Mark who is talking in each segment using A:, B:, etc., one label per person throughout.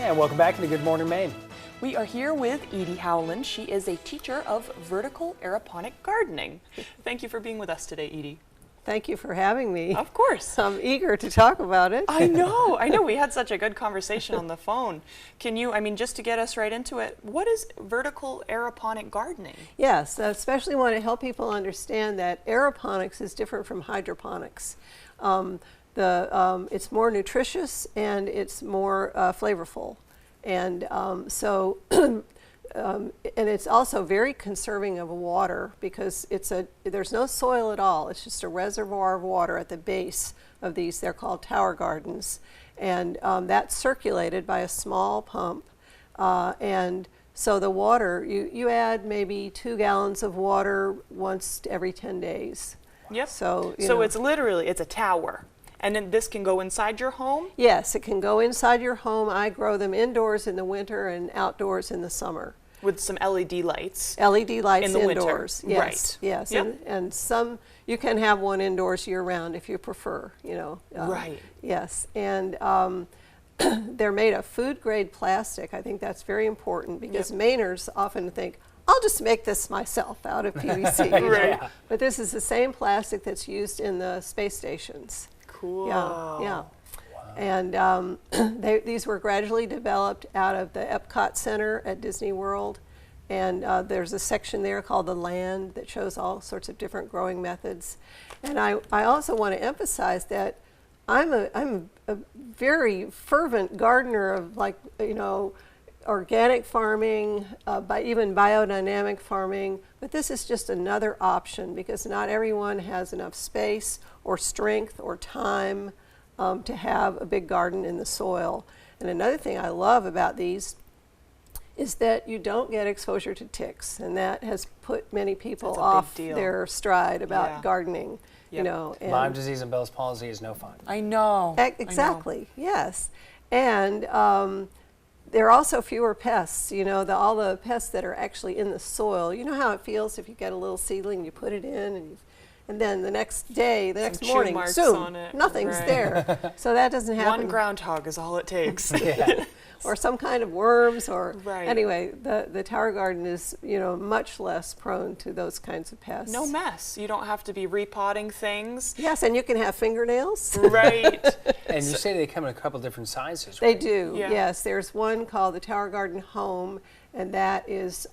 A: And welcome back to Good Morning Maine.
B: We are here with Edee Howland. She is a teacher of vertical aeroponic gardening. Thank you for being with us today, Edee.
C: Thank you for having me.
B: Of course.
C: I'm eager to talk about it.
B: I know. We had such a good conversation on the phone. Can you, just to get us right into it, what is vertical aeroponic gardening?
C: Yes, I especially want to help people understand that aeroponics is different from hydroponics. It's more nutritious and it's more flavorful. And and it's also very conserving of water because there's no soil at all. It's just a reservoir of water at the base of these. They're called tower gardens. And that's circulated by a small pump. And so the water, you add maybe 2 gallons of water once every 10 days.
B: Yep.
C: So
B: it's a tower. And then this can go inside your home?
C: Yes, it can go inside your home. I grow them indoors in the winter and outdoors in the summer.
B: With some LED lights.
C: LED lights
B: in the
C: indoors.
B: Winter.
C: Yes,
B: right.
C: yes.
B: Yep.
C: And some, you can have one indoors year round if you prefer,
B: right.
C: Yes, and they're made of food grade plastic. I think that's very important because Mainers often think, I'll just make this myself out of PVC.
B: Right.
C: But this is the same plastic that's used in the space stations.
B: Cool.
C: Yeah, yeah. And these were gradually developed out of the Epcot Center at Disney World. And there's a section there called the Land that shows all sorts of different growing methods. And I also want to emphasize that I'm a very fervent gardener of organic farming, even biodynamic farming, but this is just another option because not everyone has enough space or strength or time to have a big garden in the soil. And another thing I love about these is that you don't get exposure to ticks, and that has put many people off their stride about gardening.
B: Yep.
C: And
A: Lyme disease and Bell's palsy is no fun.
B: I know.
C: Exactly, yes. And there are also fewer pests, all the pests that are actually in the soil. You know how it feels if you get a little seedling, you put it in, and then the next day, the next morning, nothing's there. So that doesn't happen.
B: One groundhog is all it takes.
C: Or some kind of worms, or
B: right.
C: Anyway, the tower garden is much less prone to those kinds of pests.
B: No mess. You don't have to be repotting things.
C: Yes, and you can have fingernails.
B: Right.
A: And you say they come in a couple different sizes,
C: They
A: right?
C: do,
B: Yeah.
C: yes. There's one called the Tower Garden Home, and that is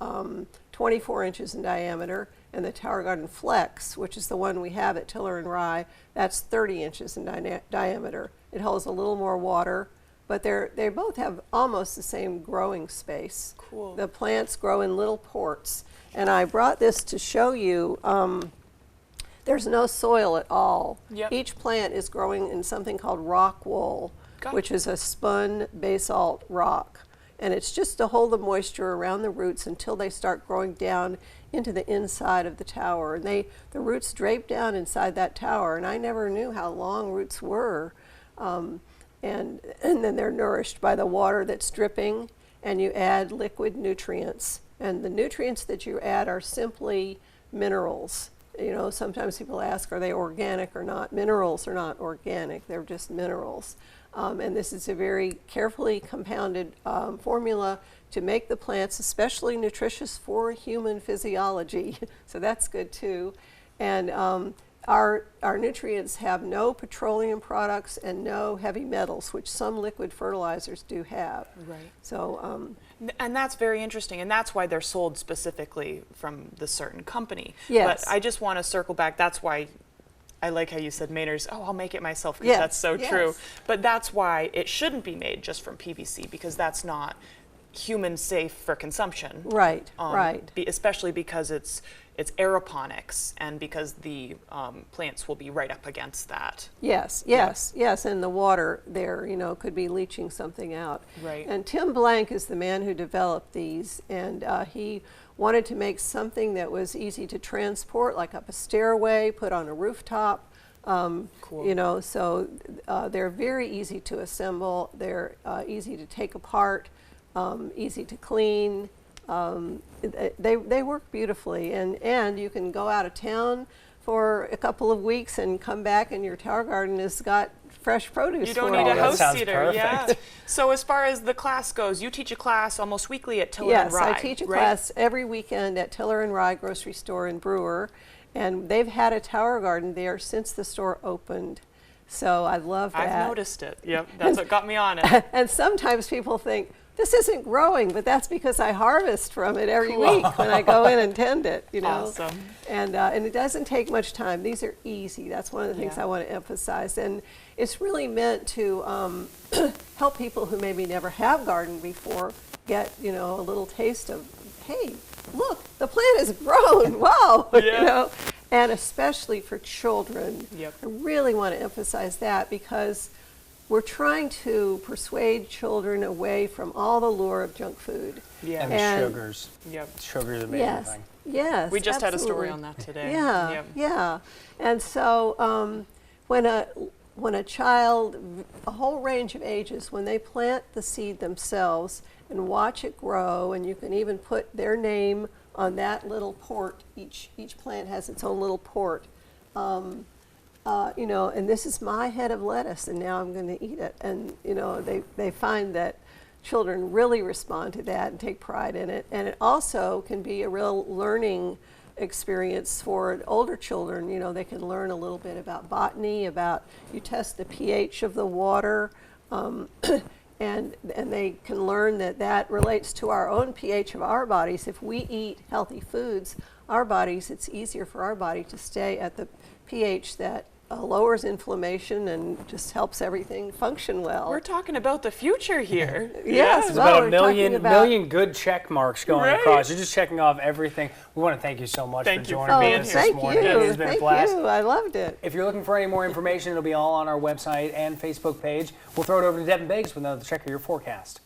C: 24 inches in diameter. And the Tower Garden Flex, which is the one we have at Tiller and Rye, that's 30 inches in diameter. It holds a little more water, but they both have almost the same growing space.
B: Cool.
C: The plants grow in little ports. And I brought this to show you, there's no soil at all.
B: Yep.
C: Each plant is growing in something called rock wool, which is a spun basalt rock. And it's just to hold the moisture around the roots until they start growing down into the inside of the tower. And the roots drape down inside that tower, and I never knew how long roots were. And then they're nourished by the water that's dripping, and you add liquid nutrients. And the nutrients that you add are simply minerals. Sometimes people ask, are they organic or not? Minerals are not organic, they're just minerals. And this is a very carefully compounded formula to make the plants especially nutritious for human physiology. So that's good too. And our nutrients have no petroleum products and no heavy metals, which some liquid fertilizers do have.
B: Right.
C: So,
B: and that's very interesting, and that's why they're sold specifically from the certain company.
C: Yes.
B: But I just want to circle back. That's why I like how you said Mainers, I'll make it myself, because that's so true. But that's why it shouldn't be made just from PVC, because that's not human safe for consumption.
C: Right, right.
B: Especially because it's aeroponics, and because the plants will be right up against that.
C: Yes, and the water there, could be leaching something out.
B: Right.
C: And Tim Blank is the man who developed these, and he wanted to make something that was easy to transport, like up a stairway, put on a rooftop.
B: Cool.
C: So they're very easy to assemble. They're easy to take apart, easy to clean. They work beautifully, and you can go out of town for a couple of weeks and come back, and your tower garden has got fresh produce.
B: You don't
C: for
B: need
C: all
B: a
C: of
A: that
B: house
A: sounds
B: seater.
A: perfect.
B: Yeah. So as far as the class goes, you teach a class almost weekly at Tiller and
C: Yes,
B: Rye.
C: I teach a
B: right?
C: class every weekend at Tiller and Rye Grocery Store in Brewer, and they've had a tower garden there since the store opened. So I love that.
B: I've noticed it. Yep, that's what got me on it.
C: And sometimes people think, this isn't growing, but that's because I harvest from it every week when I go in and tend it, you know.
B: Awesome.
C: And it doesn't take much time. These are easy. That's one of the things I want to emphasize. And it's really meant to help people who maybe never have gardened before get, you know, a little taste of, hey, look, the plant has grown. Wow,
B: Yeah.
C: you know. And especially for children,
B: Yep.
C: I really want to emphasize that because we're trying to persuade children away from all the lure of junk food.
B: Yeah.
A: And the
C: And-
A: sugars.
B: Yep.
A: Sugar's a major
C: Yes,
A: thing.
C: yes.
B: We just had a story
C: absolutely.
B: on that today.
C: Yeah,
B: Yep.
C: yeah. And so when a child, a whole range of ages, when they plant the seed themselves and watch it grow, and you can even put their name on that little port. Each plant has its own little port. You know, and this is my head of lettuce, and now I'm going to eat it. And you know, they find that children really respond to that and take pride in it. And it also can be a real learning experience for older children. You know, they can learn a little bit about botany, about you test the pH of the water, and they can learn that that relates to our own pH of our bodies. If we eat healthy foods, our bodies, it's easier for our body to stay at the pH that lowers inflammation and just helps everything function well.
B: We're talking about the future here.
C: Yes,
A: There's
C: well,
A: about
C: we're
A: a
C: talking about-
A: million good check marks going
B: Right.
A: across. You're just checking off everything. We want to thank you so much
B: Thank
A: for
B: you for
A: joining
B: being
A: me
B: here.
A: this
C: Thank
A: morning.
C: you.
A: It has been
C: Thank
A: a blast.
C: you. I loved it.
A: If you're looking for any more information, it'll be all on our website and Facebook page. We'll throw it over to Devin Biggs with another check of your forecast.